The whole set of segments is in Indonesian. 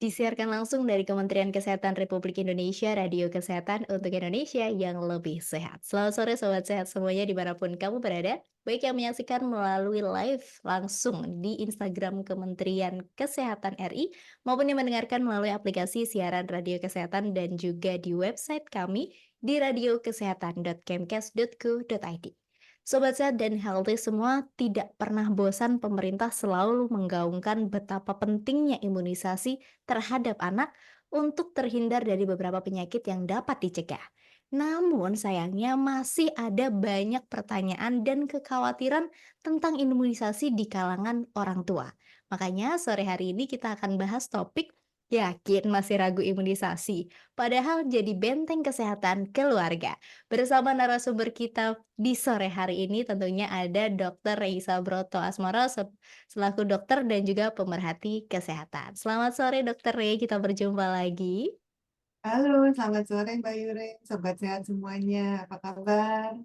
Disiarkan langsung dari Kementerian Kesehatan Republik Indonesia, Radio Kesehatan untuk Indonesia yang lebih sehat. Selamat sore Sobat Sehat semuanya dimanapun kamu berada. Baik yang menyaksikan melalui live langsung di Instagram Kementerian Kesehatan RI maupun yang mendengarkan melalui aplikasi siaran Radio Kesehatan dan juga di website kami di radiokesehatan.kemkes.go.id. Sobat Sehat dan healthy semua, tidak pernah bosan pemerintah selalu menggaungkan betapa pentingnya imunisasi terhadap anak untuk terhindar dari beberapa penyakit yang dapat dicegah. Namun sayangnya masih ada banyak pertanyaan dan kekhawatiran tentang imunisasi di kalangan orang tua. Makanya sore hari ini kita akan bahas topik yakin masih ragu imunisasi, padahal jadi benteng kesehatan keluarga. Bersama narasumber kita di sore hari ini tentunya ada Dr. Reisa Broto Asmoro selaku dokter dan juga pemerhati kesehatan. Selamat sore Dokter Rei, kita berjumpa lagi. Halo, selamat sore Mbak Yurin, sobat sehat semuanya. Apa kabar?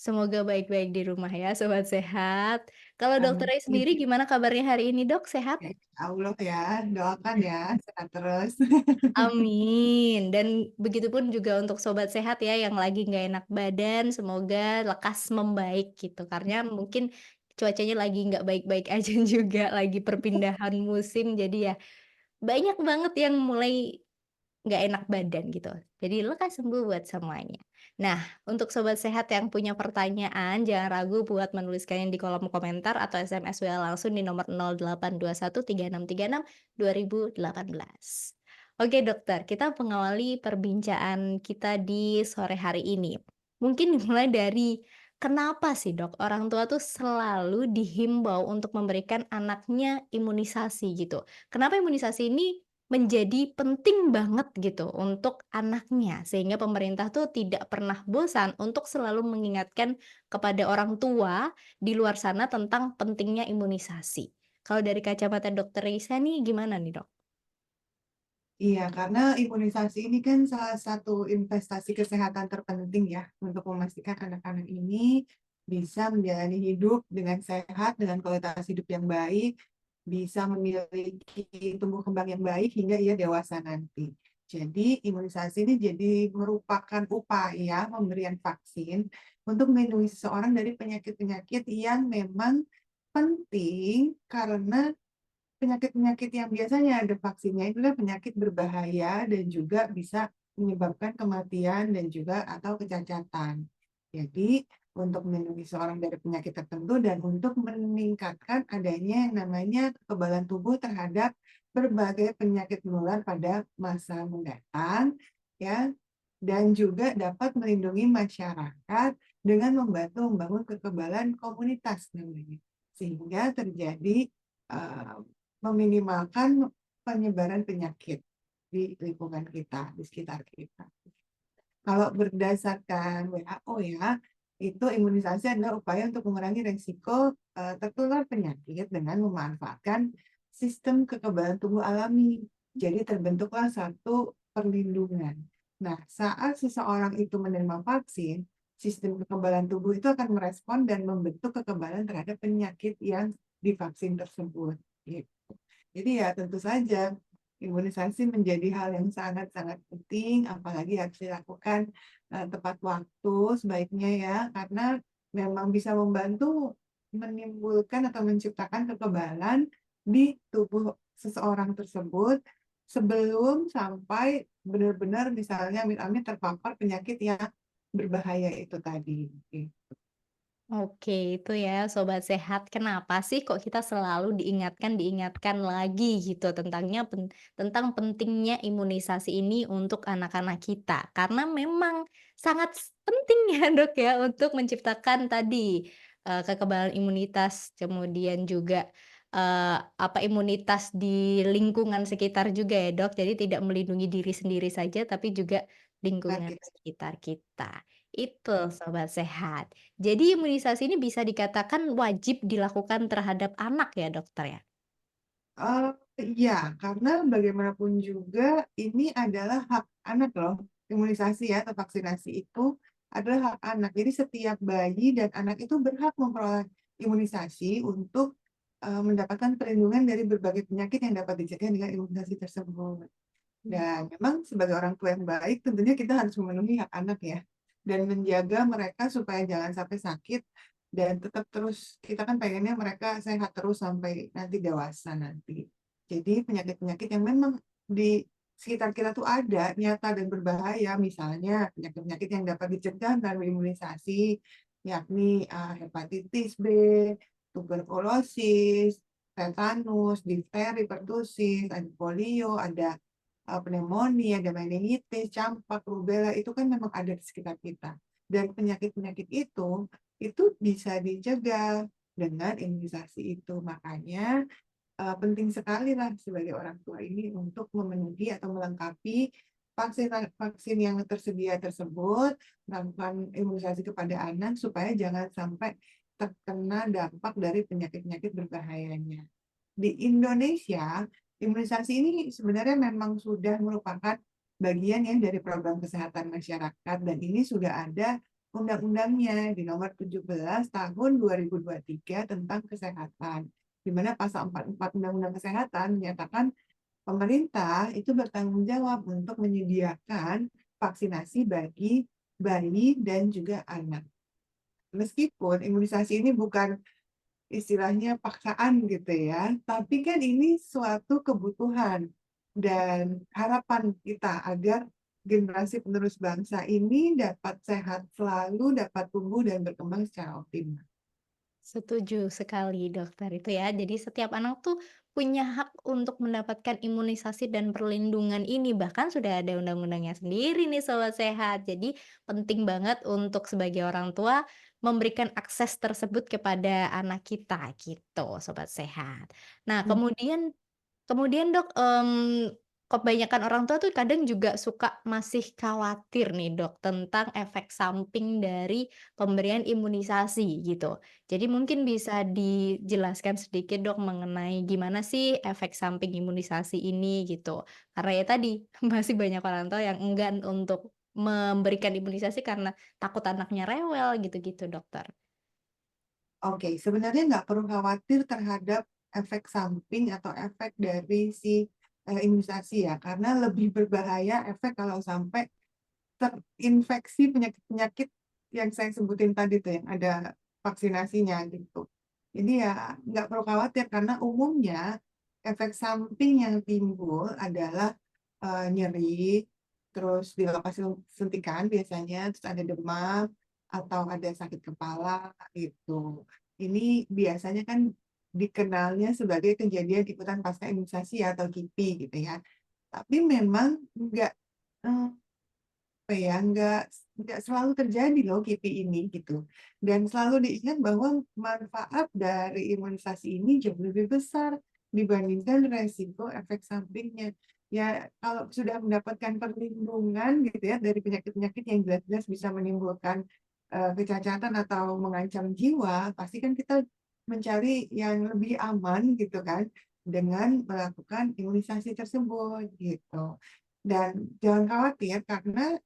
Semoga baik-baik di rumah ya, sobat sehat. Kalau Dokter Amin. Rei sendiri gimana kabarnya hari ini Dok, sehat? Ya, Allah ya, doakan ya, sehat terus. Amin, dan begitupun juga untuk sobat sehat ya yang lagi nggak enak badan, semoga lekas membaik gitu. Karena mungkin cuacanya lagi nggak baik-baik aja juga, lagi perpindahan musim jadi ya banyak banget yang mulai nggak enak badan gitu. Jadi lekas sembuh buat semuanya. Nah, untuk sobat sehat yang punya pertanyaan, jangan ragu buat menuliskannya di kolom komentar atau SMS WA langsung di nomor 08213636 2018. Oke dokter, kita mengawali perbincangan kita di sore hari ini. Mungkin dimulai dari kenapa sih dok orang tua tuh selalu dihimbau untuk memberikan anaknya imunisasi gitu? Kenapa imunisasi ini menjadi penting banget gitu untuk anaknya, sehingga pemerintah tuh tidak pernah bosan untuk selalu mengingatkan kepada orang tua di luar sana tentang pentingnya imunisasi. Kalau dari kacamata dokter Risa nih gimana nih, Dok? Iya, karena imunisasi ini kan salah satu investasi kesehatan terpenting ya, untuk memastikan anak-anak ini bisa menjalani hidup dengan sehat, dengan kualitas hidup yang baik, bisa memiliki tumbuh kembang yang baik hingga ia dewasa nanti. Jadi imunisasi ini jadi merupakan upaya pemberian vaksin untuk melindungi seseorang dari penyakit-penyakit yang memang penting karena penyakit-penyakit yang biasanya ada vaksinnya itu adalah penyakit berbahaya dan juga bisa menyebabkan kematian dan juga atau kecacatan. Jadi, untuk melindungi seorang dari penyakit tertentu dan untuk meningkatkan adanya yang namanya kekebalan tubuh terhadap berbagai penyakit menular pada masa mendatang, ya, dan juga dapat melindungi masyarakat dengan membantu membangun kekebalan komunitas namanya. Sehingga terjadi eh, meminimalkan penyebaran penyakit di lingkungan kita, di sekitar kita. Kalau berdasarkan WHO ya, itu imunisasi adalah upaya untuk mengurangi risiko tertular penyakit dengan memanfaatkan sistem kekebalan tubuh alami. Jadi terbentuklah satu perlindungan. Nah, saat seseorang itu menerima vaksin, sistem kekebalan tubuh itu akan merespon dan membentuk kekebalan terhadap penyakit yang divaksin tersebut. Gitu. Jadi ya tentu saja imunisasi menjadi hal yang sangat-sangat penting, apalagi harus dilakukan tepat waktu sebaiknya ya, karena memang bisa membantu menimbulkan atau menciptakan kekebalan di tubuh seseorang tersebut sebelum sampai benar-benar misalnya amit-amit terpapar penyakit yang berbahaya itu tadi. Oke, itu ya sobat sehat. Kenapa sih kok kita selalu diingatkan lagi gitu tentang pentingnya imunisasi ini untuk anak-anak kita. Karena memang sangat penting ya, Dok ya, untuk menciptakan tadi kekebalan imunitas, kemudian juga imunitas di lingkungan sekitar juga ya, Dok. Jadi tidak melindungi diri sendiri saja tapi juga Sekitar lingkungan kita. sekitar kita. Itu sobat sehat. Jadi imunisasi ini bisa dikatakan wajib dilakukan terhadap anak ya dokter ya? Iya, karena bagaimanapun juga ini adalah hak anak loh. Imunisasi ya atau vaksinasi itu adalah hak anak. Jadi setiap bayi dan anak itu berhak memperoleh imunisasi untuk mendapatkan perlindungan dari berbagai penyakit yang dapat dicegah dengan imunisasi tersebut. Mmm. Dan memang sebagai orang tua yang baik tentunya kita harus memenuhi hak anak ya, dan menjaga mereka supaya jangan sampai sakit dan tetap terus kita kan pengennya mereka sehat terus sampai nanti dewasa nanti. Jadi penyakit-penyakit yang memang di sekitar kita tuh ada, nyata dan berbahaya, misalnya penyakit-penyakit yang dapat dicegah melalui imunisasi, yakni, hepatitis B, tuberkulosis, tetanus, difteri, pertusis, ada polio, ada pneumonia, ada meningitis, campak, rubella, itu kan memang ada di sekitar kita. Dan penyakit-penyakit itu bisa dicegah dengan imunisasi itu. Makanya penting sekali lah sebagai orang tua ini untuk memenuhi atau melengkapi vaksin vaksin yang tersedia tersebut, melakukan imunisasi kepada anak supaya jangan sampai terkena dampak dari penyakit-penyakit berbahayanya. Di Indonesia, imunisasi ini sebenarnya memang sudah merupakan bagian ya dari program kesehatan masyarakat dan ini sudah ada undang-undangnya di nomor 17 tahun 2023 tentang kesehatan. Di mana pasal 44 Undang-Undang Kesehatan menyatakan pemerintah itu bertanggung jawab untuk menyediakan vaksinasi bagi bayi dan juga anak. Meskipun imunisasi ini bukan istilahnya paksaan gitu ya, tapi kan ini suatu kebutuhan dan harapan kita agar generasi penerus bangsa ini dapat sehat selalu, dapat tumbuh dan berkembang secara optimal. Setuju sekali dokter itu ya. Jadi setiap anak tuh punya hak untuk mendapatkan imunisasi dan perlindungan ini. Bahkan sudah ada undang-undangnya sendiri nih Sobat Sehat. Jadi penting banget untuk sebagai orang tua memberikan akses tersebut kepada anak kita gitu Sobat Sehat. Nah Hmm. kemudian Dok, kebanyakan orang tua tuh kadang juga suka masih khawatir nih Dok, tentang efek samping dari pemberian imunisasi gitu. Jadi mungkin bisa dijelaskan sedikit Dok mengenai gimana sih efek samping imunisasi ini gitu. Karena ya tadi, masih banyak orang tua yang enggan untuk memberikan imunisasi karena takut anaknya rewel gitu-gitu Dokter. Oke, sebenarnya nggak perlu khawatir terhadap efek samping atau efek dari si imunisasi ya, karena lebih berbahaya efek kalau sampai terinfeksi penyakit-penyakit yang saya sebutin tadi tuh, yang ada vaksinasinya gitu. Jadi ya nggak perlu khawatir karena umumnya efek samping yang timbul adalah nyeri, terus di lokasi suntikan biasanya, terus ada demam atau ada sakit kepala gitu. Ini biasanya kan dikenalnya sebagai kejadian ikutan pasca imunisasi atau KIPI gitu ya. Tapi memang nggak eh, apa ya, nggak selalu terjadi loh KIPI ini gitu. Dan selalu diingat bahwa manfaat dari imunisasi ini jauh lebih besar dibandingkan resiko efek sampingnya. Ya kalau sudah mendapatkan perlindungan gitu ya dari penyakit-penyakit yang jelas-jelas bisa menimbulkan kecacatan atau mengancam jiwa, pasti kan kita mencari yang lebih aman gitu kan dengan melakukan imunisasi tersebut gitu. Dan jangan khawatir karena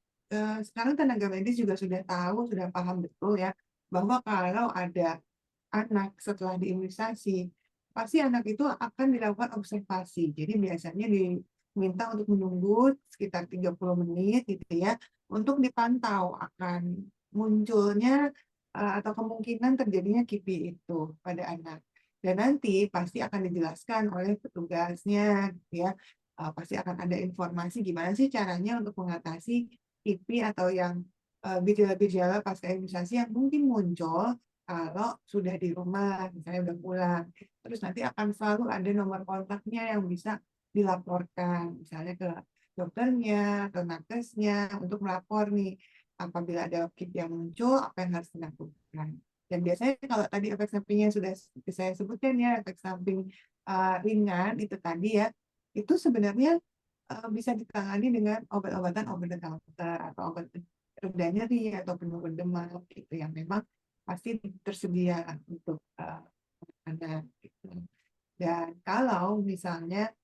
sekarang tenaga medis juga sudah tahu, sudah paham betul ya, bahwa kalau ada anak setelah diimunisasi, pasti anak itu akan dilakukan observasi. Jadi biasanya diminta untuk menunggu sekitar 30 menit gitu ya, untuk dipantau akan munculnya atau kemungkinan terjadinya KIPI itu pada anak. Dan nanti pasti akan dijelaskan oleh petugasnya, gitu ya. Pasti akan ada informasi gimana sih caranya untuk mengatasi KIPI atau yang gejala-gejala pasca imunisasi yang mungkin muncul kalau sudah di rumah, misalnya udah pulang. Terus nanti akan selalu ada nomor kontaknya yang bisa dilaporkan, misalnya ke dokternya, ke nakesnya, untuk melapor nih, apabila ada KIP yang muncul, apa yang harus dilakukan. Dan biasanya kalau tadi efek sampingnya sudah saya sebutkan ya, efek samping ringan itu tadi ya, itu sebenarnya bisa ditangani dengan obat-obatan over the counter atau obat reda nyeri atau penurun demam gitu yang memang pasti tersedia untuk anak gitu. Dan kalau misalnya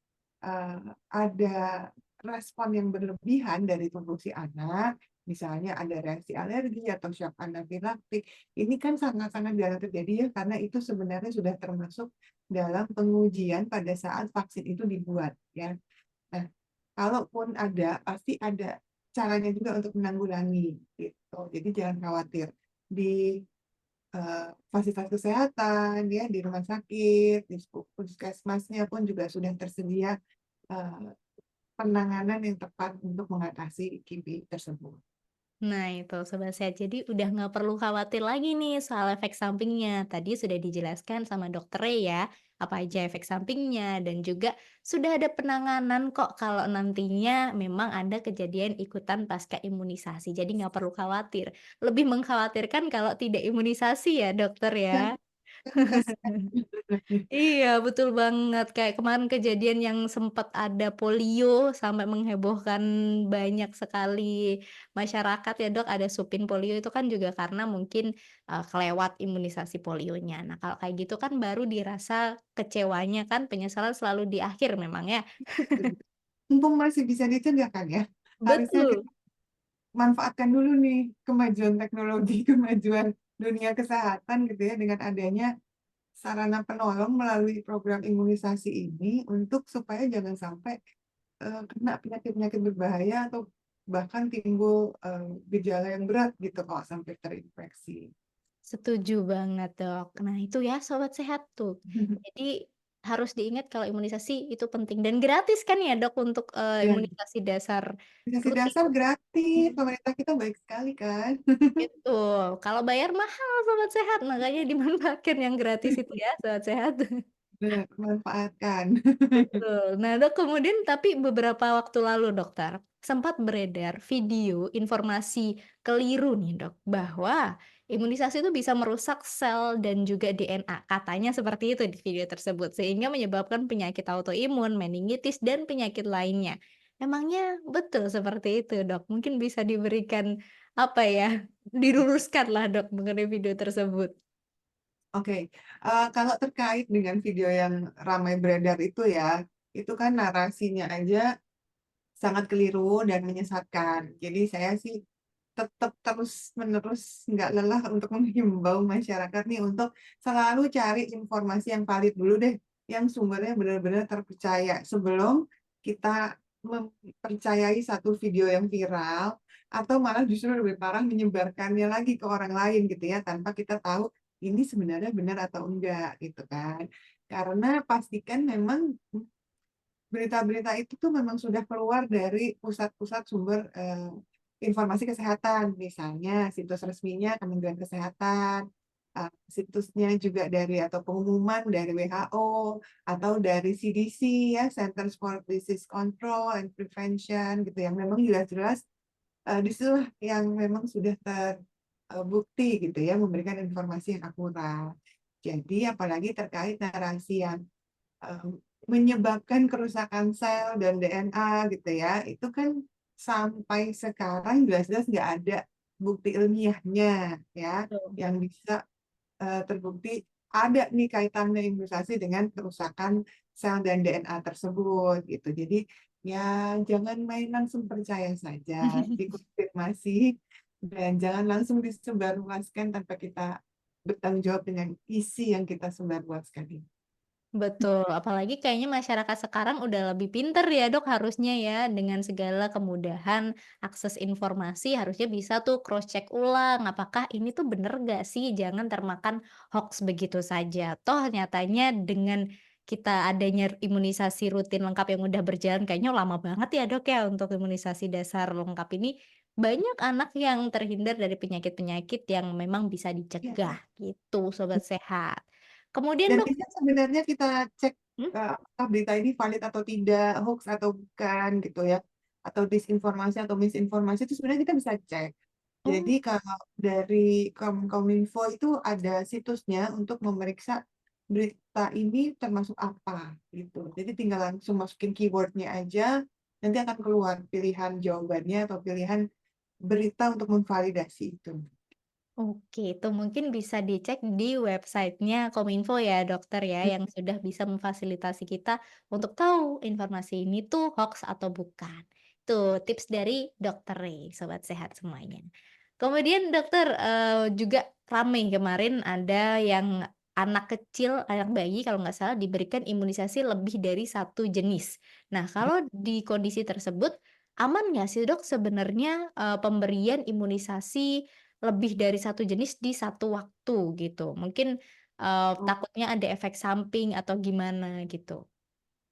ada respon yang berlebihan dari tubuh si anak, misalnya ada reaksi alergi atau shock anafilaktik. Ini kan sangat-sangat jarang terjadi ya, karena itu sebenarnya sudah termasuk dalam pengujian pada saat vaksin itu dibuat ya. Nah, kalaupun ada, pasti ada caranya juga untuk menanggulangi gitu. Jadi jangan khawatir. Di fasilitas kesehatan ya, di rumah sakit, di puskesmasnya pun juga sudah tersedia eh, penanganan yang tepat untuk mengatasi KIPI tersebut. Nah itu Sobat Sehat, jadi udah nggak perlu khawatir lagi nih soal efek sampingnya. Tadi sudah dijelaskan sama dokternya ya, apa aja efek sampingnya dan juga sudah ada penanganan kok kalau nantinya memang ada kejadian ikutan pasca imunisasi. Jadi nggak perlu khawatir. Lebih mengkhawatirkan kalau tidak imunisasi ya dokter Ya, ya. kan kasihan. Iya, betul banget. Kayak kemarin kejadian yang sempat ada polio sampai menghebohkan banyak sekali masyarakat ya, Dok. Ada supin polio itu kan juga karena mungkin, kelewat imunisasi polionya. Nah, kalau kayak gitu kan baru dirasa kecewanya kan, penyesalan selalu di akhir memang ya. Mumpung masih bisa dicegah kan ya, harusnya Betul. kita manfaatkan dulu nih kemajuan teknologi, kemajuan dunia kesehatan gitu ya, dengan adanya sarana penolong melalui program imunisasi ini untuk supaya jangan sampai kena penyakit-penyakit berbahaya atau bahkan timbul gejala yang berat gitu kalau sampai terinfeksi. Setuju banget, Dok. Nah, itu ya sobat sehat tuh. Jadi harus diingat kalau imunisasi itu penting dan gratis kan ya, Dok, untuk, Ya, imunisasi dasar imunisasi rutin. dasar gratis, Mhm. pemerintah kita baik sekali kan. Betul, kalau bayar mahal sobat sehat, makanya dimanfaatkan yang gratis itu ya, sobat sehat. Benar, manfaatkan. Betul. Nah, Dok, kemudian tapi beberapa waktu lalu, Dokter, sempat beredar video informasi keliru nih, Dok, bahwa imunisasi itu bisa merusak sel dan juga DNA. Katanya seperti itu di video tersebut, sehingga menyebabkan penyakit autoimun, meningitis, dan penyakit lainnya. Emangnya betul seperti itu, Dok? Mungkin bisa diberikan, apa ya, diluruskanlah, Dok, mengenai video tersebut. Oke, kalau terkait dengan video yang ramai beredar itu ya, itu kan narasinya aja sangat keliru dan menyesatkan. Jadi saya sih tetap terus-menerus nggak lelah untuk menghimbau masyarakat nih untuk selalu cari informasi yang valid dulu deh, yang sumbernya benar-benar terpercaya sebelum kita mempercayai satu video yang viral atau malah justru lebih parah menyebarkannya lagi ke orang lain gitu ya, tanpa kita tahu ini sebenarnya benar atau enggak gitu kan. Karena pastikan memang berita-berita itu tuh memang sudah keluar dari pusat-pusat sumber, informasi kesehatan, misalnya situs resminya Kementerian Kesehatan, situsnya juga dari atau pengumuman dari WHO, atau dari CDC ya, Centers for Disease Control and Prevention gitu, yang memang jelas-jelas, di situlah yang memang sudah terbukti gitu ya, memberikan informasi yang akurat. Jadi apalagi terkait narasi yang menyebabkan kerusakan sel dan DNA gitu ya, itu kan sampai sekarang jelas-jelas nggak ada bukti ilmiahnya ya, Betul. yang bisa terbukti ada nih kaitannya imunisasi dengan kerusakan sel dan DNA tersebut gitu. Jadi ya jangan main langsung percaya saja, dikonfirmasi dan jangan langsung disebarluaskan tanpa kita bertanggung jawab dengan isi yang kita sebarluaskan ini. Betul, apalagi kayaknya masyarakat sekarang udah lebih pinter ya Dok harusnya ya, dengan segala kemudahan akses informasi harusnya bisa tuh cross check ulang, apakah ini tuh bener gak sih, jangan termakan hoax begitu saja. Toh nyatanya dengan kita adanya imunisasi rutin lengkap yang udah berjalan kayaknya lama banget ya Dok ya untuk imunisasi dasar lengkap ini, banyak anak yang terhindar dari penyakit-penyakit yang memang bisa Ya. dicegah gitu Sobat Sehat. Kemudian Dan Dok. bisa sebenarnya kita cek, Hmm? apakah berita ini valid atau tidak, hoax atau bukan gitu ya, atau disinformasi atau misinformasi itu sebenarnya kita bisa cek. Jadi Oh. kalau dari Kominfo itu ada situsnya untuk memeriksa berita ini termasuk apa gitu. Jadi tinggal langsung masukin keywordnya aja, nanti akan keluar pilihan jawabannya atau pilihan berita untuk memvalidasi itu. Oke, itu mungkin bisa dicek di websitenya Kominfo ya, dokter ya, yang sudah bisa memfasilitasi kita untuk tahu informasi ini tuh hoax atau bukan. Tuh tips dari Dokter Ray, sobat sehat semuanya. Kemudian dokter, juga rame kemarin ada yang anak kecil, anak bayi kalau nggak salah diberikan imunisasi lebih dari satu jenis. Nah, kalau di kondisi tersebut, aman nggak sih Dok sebenarnya, pemberian imunisasi lebih dari satu jenis di satu waktu gitu? Mungkin, takutnya ada efek samping atau gimana gitu?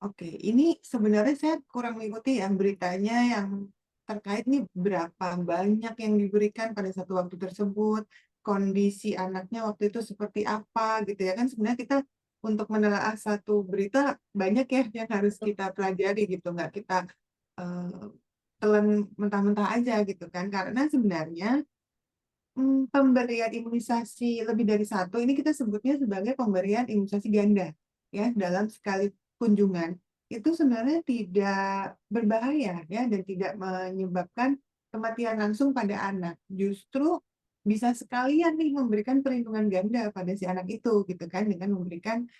Oke, ini sebenarnya saya kurang mengikuti ya beritanya yang terkait nih berapa banyak yang diberikan pada satu waktu tersebut, kondisi anaknya waktu itu seperti apa gitu ya kan sebenarnya kita untuk menelaah satu berita banyak ya yang harus kita pelajari gitu, nggak kita eh, telan mentah-mentah aja gitu kan karena sebenarnya pemberian imunisasi lebih dari satu ini kita sebutnya sebagai pemberian imunisasi ganda ya dalam sekali kunjungan itu sebenarnya tidak berbahaya ya dan tidak menyebabkan kematian langsung pada anak. Justru bisa sekalian nih memberikan perlindungan ganda pada si anak itu gitu kan dengan memberikan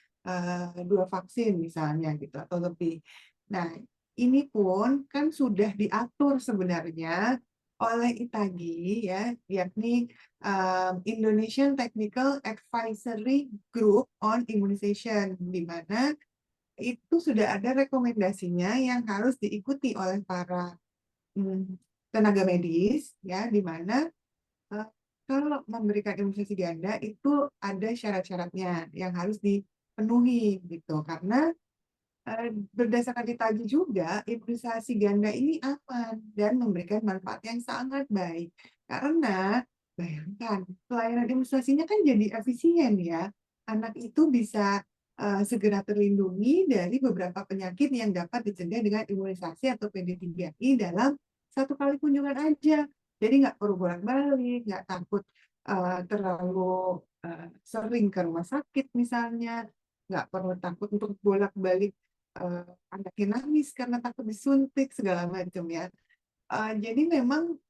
dua vaksin misalnya gitu atau lebih. Nah, ini pun kan sudah diatur sebenarnya oleh ITAGI ya, yakni Indonesian Technical Advisory Group on Immunization, di mana itu sudah ada rekomendasinya yang harus diikuti oleh para mm, tenaga medis, ya, di mana eh, kalau memberikan imunisasi ganda itu ada syarat-syaratnya yang harus dipenuhi gitu, karena berdasarkan ditagi juga, imunisasi ganda ini aman dan memberikan manfaat yang sangat baik. Karena, bayangkan, pelayanan imunisasinya kan jadi efisien ya. Anak itu bisa segera terlindungi dari beberapa penyakit yang dapat dicegah dengan imunisasi atau PD3I dalam satu kali kunjungan aja. Jadi nggak perlu bolak-balik, nggak takut terlalu sering ke rumah sakit misalnya, nggak perlu takut untuk bolak-balik eh, anaknya nangis karena takut disuntik segala macam ya. Jadi memang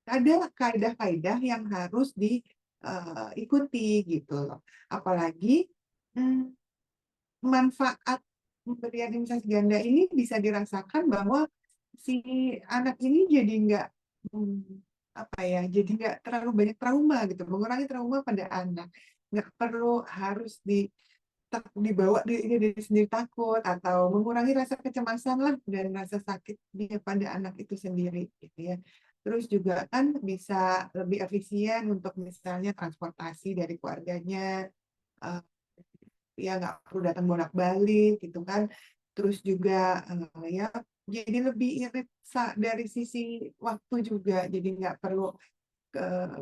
ada kaidah-kaidah yang harus diikuti gitu loh. Apalagi mm, manfaat pemberian imunisasi ganda ini bisa dirasakan bahwa si anak ini jadi nggak mm, apa ya, jadi nggak terlalu banyak trauma gitu, mengurangi trauma pada anak. Nggak perlu harus dibawa ini diri sendiri takut atau mengurangi rasa kecemasan lah dan rasa sakit dia pada anak itu sendiri gitu ya. Terus juga kan bisa lebih efisien untuk misalnya transportasi dari keluarganya, eh, ya nggak perlu datang bolak-balik gitu kan. Terus juga ya jadi lebih irit dari sisi waktu juga, jadi nggak perlu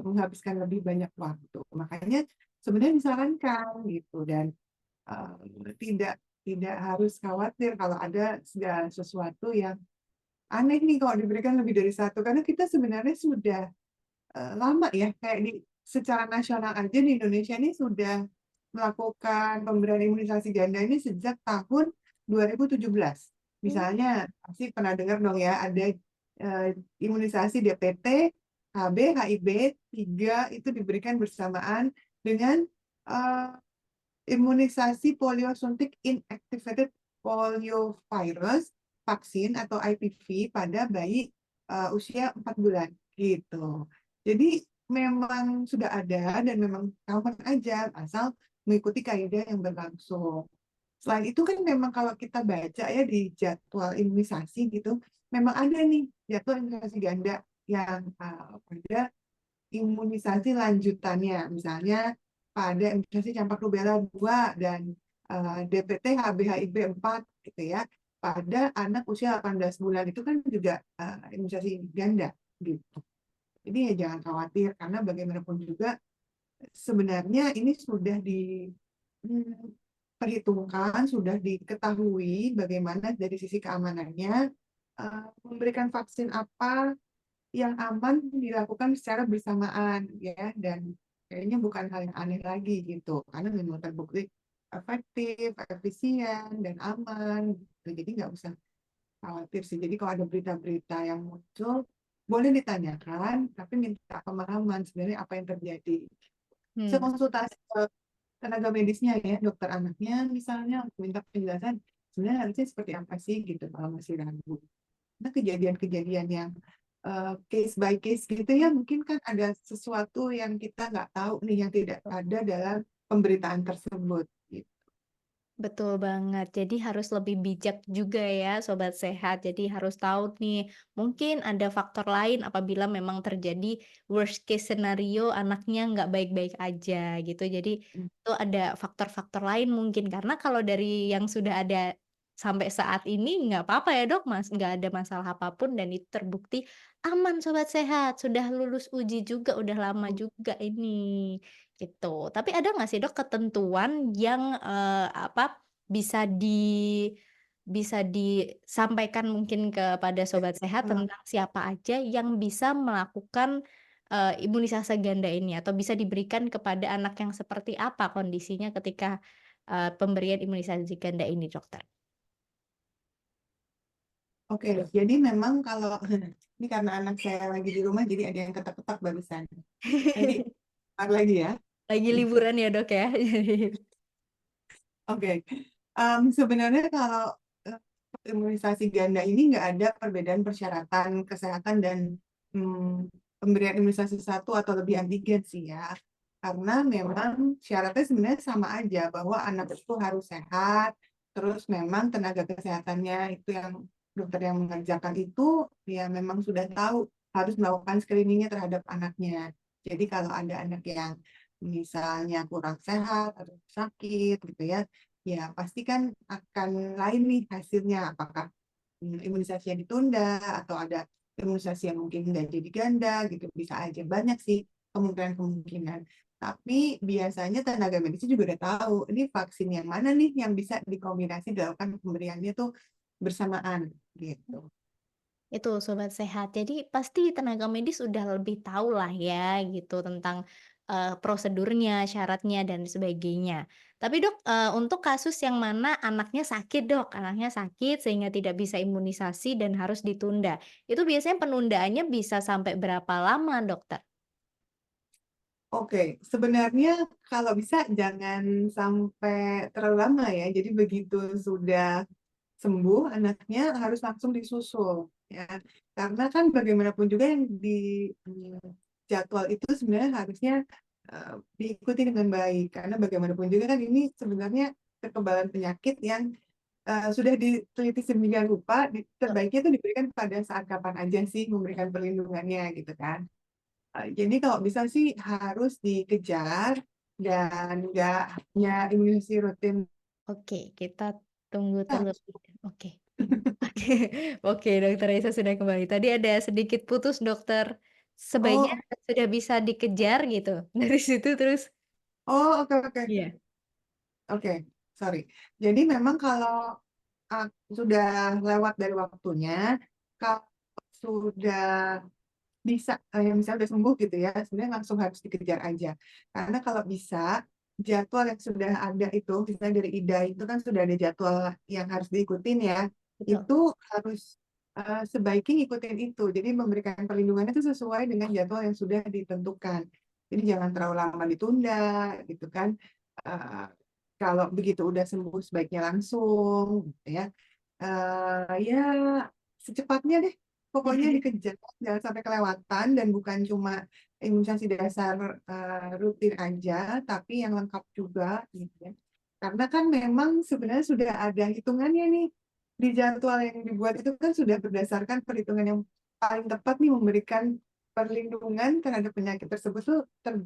menghabiskan lebih banyak waktu. Makanya sebenarnya disarankan gitu dan tidak tidak harus khawatir kalau ada segala sesuatu yang aneh nih kalau diberikan lebih dari satu karena kita sebenarnya sudah lama ya kayak di secara nasional aja di Indonesia ini sudah melakukan pemberian imunisasi ganda ini sejak tahun 2017. Misalnya pasti pernah dengar dong ya ada eh, imunisasi DPT, HB, HIV 3 itu diberikan bersamaan dengan eh, imunisasi polio suntik inactivated poliovirus vaksin atau IPV pada bayi usia 4 bulan gitu. Jadi memang sudah ada dan memang aman aja asal mengikuti kaidah yang berlangsung. Selain itu kan memang kalau kita baca ya di jadwal imunisasi gitu, memang ada nih jadwal imunisasi ganda yang pada imunisasi lanjutannya, misalnya pada imunisasi campak rubella 2 dan DPT HBHIB 4 gitu ya. Pada anak usia 18 bulan itu kan juga imunisasi ganda gitu. Jadi ya jangan khawatir karena bagaimanapun juga sebenarnya ini sudah diperhitungkan, sudah diketahui bagaimana dari sisi keamanannya memberikan vaksin apa yang aman dilakukan secara bersamaan ya dan kayaknya bukan hal yang aneh lagi gitu karena memang terbukti efektif, efisien dan aman gitu. Jadi nggak usah khawatir sih. Jadi kalau ada berita-berita yang muncul boleh ditanyakan tapi minta pemahaman sebenarnya apa yang terjadi. Bisa Hmm. konsultasi ke tenaga medisnya ya, dokter anaknya misalnya untuk minta penjelasan sebenarnya harusnya seperti apa sih gitu kalau masih ragu. Karena kejadian-kejadian yang case by case gitu ya, mungkin kan ada sesuatu yang kita nggak tahu nih, yang tidak ada dalam pemberitaan tersebut. Gitu. Betul banget. Jadi harus lebih bijak juga ya sobat sehat. Jadi harus tahu nih, mungkin ada faktor lain apabila memang terjadi worst case scenario anaknya nggak baik-baik aja gitu. Jadi itu ada faktor-faktor lain mungkin karena kalau dari yang sudah ada sampai saat ini nggak apa-apa ya dok, mas nggak ada masalah apapun dan itu terbukti aman sobat sehat. Sudah lulus uji juga, udah lama juga ini gitu. Tapi ada nggak sih Dok ketentuan yang, bisa bisa disampaikan mungkin kepada sobat sehat Heeh. tentang siapa aja yang bisa melakukan, imunisasi ganda ini atau bisa diberikan kepada anak yang seperti apa kondisinya ketika, pemberian imunisasi ganda ini, Dokter? Oke, jadi memang kalau ini karena anak saya lagi di rumah, jadi ada yang ketok-ketok barusan. Nanti lagi ya. Lagi liburan ya, Dok, ya? Jadi Oke, sebenarnya kalau, eee, imunisasi ganda ini nggak ada perbedaan persyaratan kesehatan dan, pemberian imunisasi satu atau lebih antigen sih ya. Karena memang syaratnya sebenarnya sama aja, bahwa anak itu harus sehat, terus memang tenaga kesehatannya itu yang dokter yang mengerjakan itu, ya memang sudah tahu harus melakukan screening-nya terhadap anaknya. Jadi kalau ada anak yang misalnya kurang sehat atau sakit gitu ya, ya pasti kan akan lain nih hasilnya, apakah, imunisasinya ditunda atau ada imunisasi yang mungkin nggak jadi ganda gitu, bisa aja, banyak sih kemungkinan-kemungkinan. Tapi biasanya tenaga medisnya juga udah tahu, ini vaksin yang mana nih yang bisa dikombinasi dilakukan pemberiannya tuh bersamaan, gitu. itu sobat sehat. Jadi pasti tenaga medis udah lebih tahu lah ya gitu tentang, prosedurnya, syaratnya dan sebagainya. Tapi Dok, untuk kasus yang mana anaknya sakit Dok, anaknya sakit sehingga tidak bisa imunisasi dan harus ditunda. Itu biasanya penundaannya bisa sampai berapa lama Dokter? Oke, sebenarnya kalau bisa jangan sampai terlalu lama ya. Jadi begitu sudah sembuh anaknya harus langsung disusul ya. Karena kan bagaimanapun juga yang di jadwal itu sebenarnya harusnya diikuti dengan baik. Karena bagaimanapun juga kan ini sebenarnya kekebalan penyakit yang sudah diteliti sedemikian rupa, Betul. terbaiknya itu diberikan pada saat kapan aja sih memberikan perlindungannya gitu kan. Jadi kalau bisa sih harus dikejar dan nggak hanya imunisasi rutin. Oke, kita tunggu Harus. terlebih oke. Oke oke, Dokter Raisa sudah kembali. Tadi ada sedikit putus, Dokter. Sebaiknya Oh, sudah bisa dikejar gitu, dari situ terus oh, oke, oke. iya, Oke, sorry. Jadi memang kalau sudah lewat dari waktunya, kalau sudah bisa, misalnya udah sembuh gitu ya, sebenarnya langsung harus dikejar aja. Karena kalau bisa, jadwal yang sudah ada itu, misalnya dari IDA itu kan sudah ada jadwal yang harus diikutin ya, betul. itu harus sebaiknya ngikutin itu. Jadi memberikan perlindungan itu sesuai dengan jadwal yang sudah ditentukan. Jadi jangan terlalu lama ditunda gitu kan. Eee, Kalau begitu udah sembuh sebaiknya langsung gitu ya. Ya secepatnya deh, pokoknya dikejar, jangan sampai kelewatan dan bukan cuma imunisasi dasar, rutin aja, tapi yang lengkap juga gitu ya. Karena kan memang sebenarnya sudah ada hitungannya nih, di jadwal yang dibuat itu kan sudah berdasarkan perhitungan yang paling tepat nih memberikan perlindungan terhadap penyakit tersebut tuh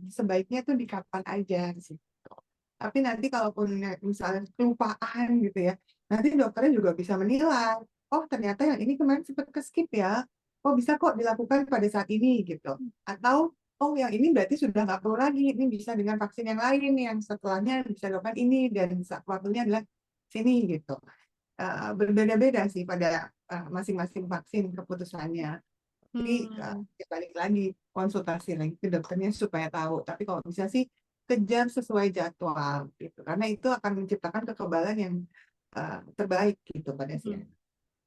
sebaiknya tuh di kapan aja sih. Tapi nanti kalaupun misalnya kelupaan gitu ya, nanti dokternya juga bisa menilai, "Oh ternyata yang ini kemarin sempat ke-skip ya, oh bisa kok dilakukan pada saat ini," gitu. Atau, "Oh yang ini berarti sudah nggak perlu lagi, ini bisa dengan vaksin yang lain yang setelahnya bisa dilakukan ini dan waktunya adalah sini," gitu. Berbeda-beda sih pada, masing-masing vaksin keputusannya. Jadi, Mmm. ya balik lagi, konsultasi lagi ke dokternya supaya tahu. Tapi kalau bisa sih kejar sesuai jadwal gitu, karena itu akan menciptakan kekebalan yang, terbaik gitu pada si Mhm. anak.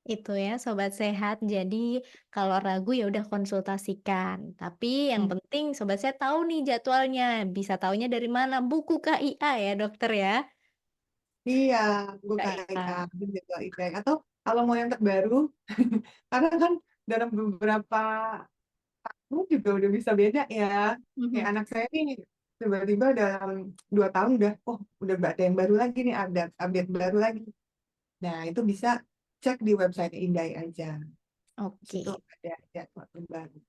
Itu ya sobat sehat, jadi kalau ragu ya udah konsultasikan. Tapi yang Mmm, penting sobat sehat tahu nih jadwalnya, bisa taunya dari mana? Buku KIA ya Dokter ya? iya, KIA. bukan jadwal IPK atau Kalau mau yang terbaru, karena kan dalam beberapa tahun juga udah bisa beda ya. Kayak Mhm. anak saya nih tiba-tiba dalam 2 tahun udah, oh udah ada yang baru lagi nih, ada update baru lagi. Nah itu bisa cek di website Indai aja. Di situ Oke. ada jadwal terbaru.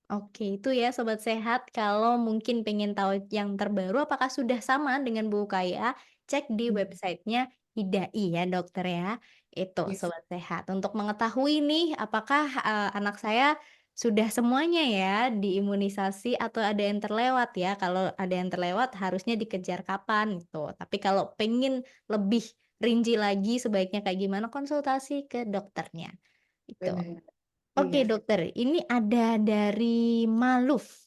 Oke, itu ya Sobat Sehat, kalau mungkin pengen tahu yang terbaru apakah sudah sama dengan buku Kaya, cek di Hmm, websitenya IDAI ya dokter ya. Itu yes, Sobat Sehat, untuk mengetahui nih apakah, anak saya sudah semuanya ya diimunisasi atau ada yang terlewat ya, kalau ada yang terlewat harusnya dikejar kapan gitu. Tapi kalau pengen lebih rinci lagi sebaiknya kayak gimana, konsultasi ke dokternya, itu. benar. Oke Iya. dokter, ini ada dari Maluf.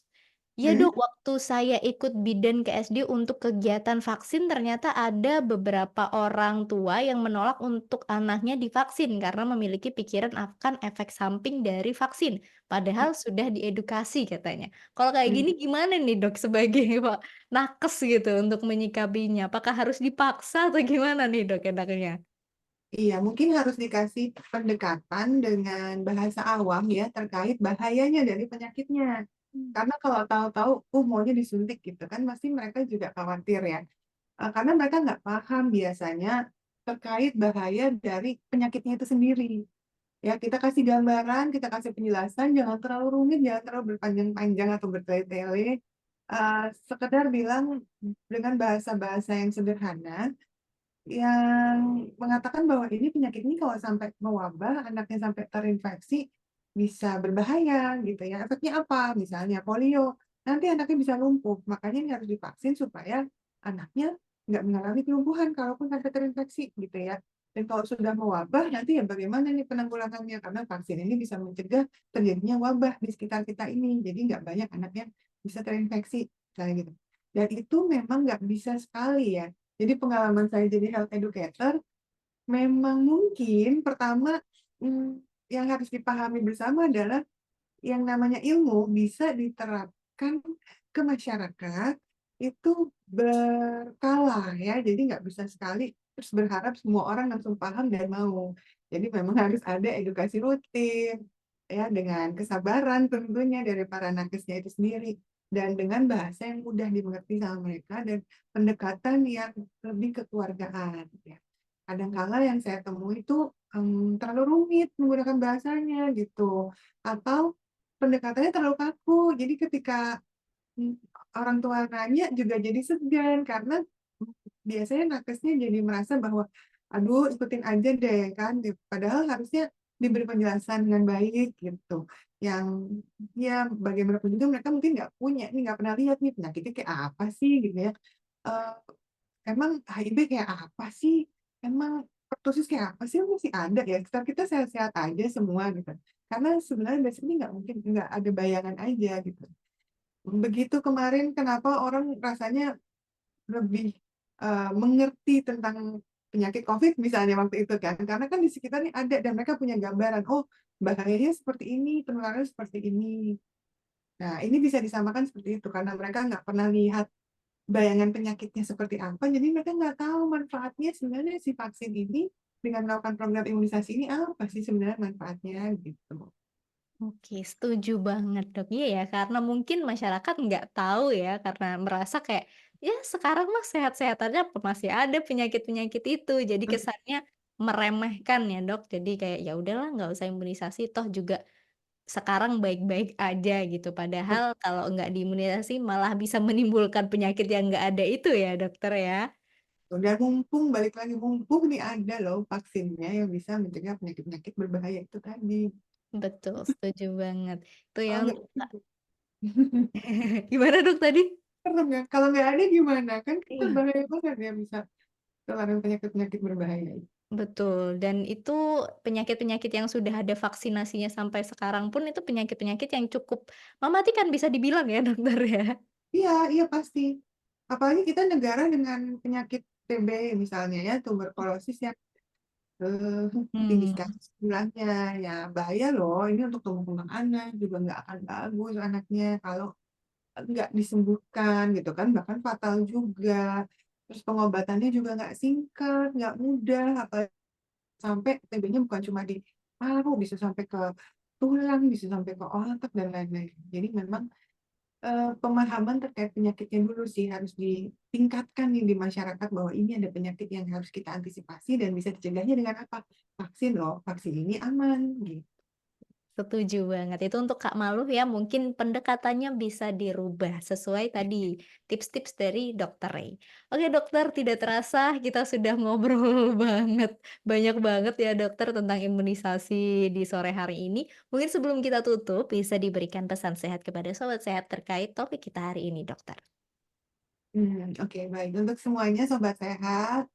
Ya Hmm, dok, waktu saya ikut bidan ke SD untuk kegiatan vaksin, ternyata ada beberapa orang tua yang menolak untuk anaknya divaksin karena memiliki pikiran akan efek samping dari vaksin. Padahal sudah diedukasi katanya. Kalau kayak hmm. gini gimana nih dok sebagai Pak nakes gitu untuk menyikapinya? Apakah harus dipaksa atau gimana nih dok enaknya? Iya, mungkin harus dikasih pendekatan dengan bahasa awam ya terkait bahayanya dari penyakitnya. Hmm. Karena kalau tahu-tahu, maunya disuntik gitu kan, pasti mereka juga khawatir ya. Karena mereka nggak paham biasanya terkait bahaya dari penyakitnya itu sendiri. Ya, kita kasih gambaran, kita kasih penjelasan, jangan terlalu rumit, jangan terlalu berpanjang-panjang atau bertele-tele. Sekedar bilang dengan bahasa-bahasa yang sederhana, yang mengatakan bahwa ini penyakit ini kalau sampai mewabah, anaknya sampai terinfeksi, bisa berbahaya gitu ya. Efeknya apa? Misalnya polio, nanti anaknya bisa lumpuh. Makanya ini harus divaksin supaya anaknya nggak mengalami kelumpuhan kalaupun sampai terinfeksi gitu ya. Dan kalau sudah mewabah, nanti ya bagaimana nih penanggulangannya? Karena vaksin ini bisa mencegah terjadinya wabah di sekitar kita ini. Jadi nggak banyak anak yang bisa terinfeksi, kayak gitu. Dan itu memang nggak bisa sekali ya. Jadi pengalaman saya jadi health educator, memang mungkin pertama yang harus dipahami bersama adalah yang namanya ilmu bisa diterapkan ke masyarakat itu berkala ya. Jadi nggak bisa sekali terus berharap semua orang langsung paham dan mau. Jadi memang harus ada edukasi rutin ya dengan kesabaran tentunya dari para nakesnya itu sendiri dan dengan bahasa yang mudah dimengerti sama mereka dan pendekatan yang lebih kekeluargaan ya. Kadang-kala yang saya temui itu terlalu rumit menggunakan bahasanya gitu atau pendekatannya terlalu kaku. Jadi ketika mm, orang tua nanya juga jadi segan karena biasanya nakesnya jadi merasa bahwa aduh ikutin aja deh kan. Padahal harusnya diberi penjelasan dengan baik gitu. Yang ya bagaimanapun juga mereka mungkin nggak punya, nih nggak pernah lihat nih penyakitnya kayak apa sih gitu ya. Eh, Emang HIV kayak apa sih? Emang pertusis kayak apa sih? Masih ada ya. Sekitar kita sehat-sehat aja semua gitu. Karena sebenarnya basically nggak mungkin nggak ada bayangan aja gitu. Begitu kemarin kenapa orang rasanya lebih mengerti tentang penyakit COVID misalnya waktu itu kan. Karena kan di sekitarnya ada dan mereka punya gambaran. Oh bahayanya seperti ini, penularannya seperti ini. Nah ini bisa disamakan seperti itu karena mereka nggak pernah lihat bayangan penyakitnya seperti apa, jadi mereka nggak tahu manfaatnya sebenarnya si vaksin ini dengan melakukan program imunisasi ini apa sih sebenarnya manfaatnya gitu. Oke, setuju banget, Dok. Iya ya, karena mungkin masyarakat nggak tahu ya, karena merasa kayak, ya sekarang mah sehat-sehat aja, apa masih ada penyakit-penyakit itu. Jadi kesannya meremehkan ya, Dok. Jadi kayak, ya udahlah nggak usah imunisasi, toh juga sekarang baik-baik aja gitu. Padahal kalau nggak diimunisasi malah bisa menimbulkan penyakit yang nggak ada itu ya, dokter ya. Dan mumpung balik lagi mumpung nih ada loh vaksinnya yang bisa mencegah penyakit-penyakit berbahaya itu tadi. Betul, setuju banget. Itu ya Kalau nggak untuk gimana, Dok, tadi? serem ya. Kalau nggak ada gimana? Kan kita Iya. bahaya banget ya bisa terkena penyakit-penyakit berbahaya. Betul, dan itu penyakit-penyakit yang sudah ada vaksinasinya sampai sekarang pun itu penyakit-penyakit yang cukup mematikan bisa dibilang ya, dokter ya? Iya, iya pasti. Apalagi kita negara dengan penyakit TB misalnya ya, tuberkulosis yang tinggi Hmm. sekali jumlahnya. Ya bahaya loh, ini untuk tumbuh kembang anak juga nggak akan bagus anaknya kalau nggak disembuhkan gitu kan, bahkan fatal juga. Terus pengobatannya juga nggak singkat, nggak mudah, apalagi sampai TB-nya bukan cuma di paru, bisa sampai ke tulang, bisa sampai ke otak dan lain-lain. Jadi memang, pemahaman terkait penyakitnya dulu sih harus ditingkatkan nih di masyarakat bahwa ini ada penyakit yang harus kita antisipasi dan bisa dicegahnya dengan apa? Vaksin loh, vaksin ini aman, gitu. Setuju banget. Itu untuk Kak Maluh ya, mungkin pendekatannya bisa dirubah sesuai tadi tips-tips dari Dokter Ray. Oke dokter, tidak terasa kita sudah ngobrol banget, banyak banget ya dokter tentang imunisasi di sore hari ini. Mungkin sebelum kita tutup, bisa diberikan pesan sehat kepada sobat sehat terkait topik kita hari ini dokter. Oke baik. Untuk semuanya sobat sehat,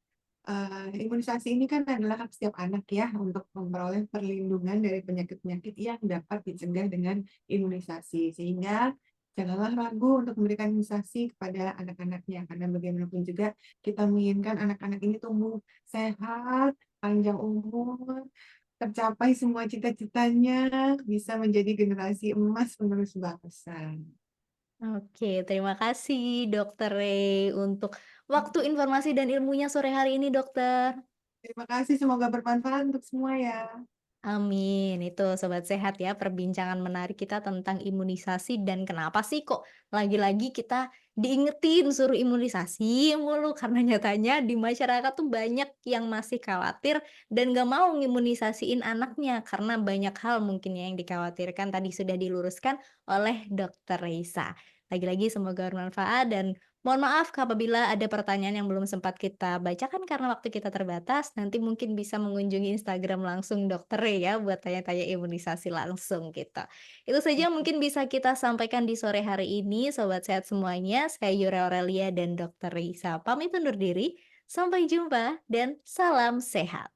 imunisasi ini kan adalah hak setiap anak ya untuk memperoleh perlindungan dari penyakit-penyakit yang dapat dicegah dengan imunisasi. Sehingga janganlah ragu untuk memberikan imunisasi kepada anak-anaknya, karena bagaimanapun juga kita menginginkan anak-anak ini tumbuh sehat, panjang umur, tercapai semua cita-citanya, bisa menjadi generasi emas penerus bangsa. Oke, terima kasih Dokter Ray untuk waktu, informasi, dan ilmunya sore hari ini dokter. Terima kasih, semoga bermanfaat untuk semua ya. Amin. Itu sobat sehat ya, perbincangan menarik kita tentang imunisasi dan kenapa sih kok lagi-lagi kita diingetin suruh imunisasi mulu karena nyatanya di masyarakat tuh banyak yang masih khawatir dan gak mau ngimunisasiin anaknya karena banyak hal mungkin ya yang dikhawatirkan tadi sudah diluruskan oleh Dokter Reisa. Lagi-lagi semoga bermanfaat dan mohon maaf apabila ada pertanyaan yang belum sempat kita bacakan karena waktu kita terbatas, nanti mungkin bisa mengunjungi Instagram langsung Dokter Re ya buat tanya-tanya imunisasi langsung gitu. Itu saja yang mungkin bisa kita sampaikan di sore hari ini, sobat sehat semuanya. Saya Yura Aurelia dan Dokter Risa pamit undur diri. Sampai jumpa dan salam sehat.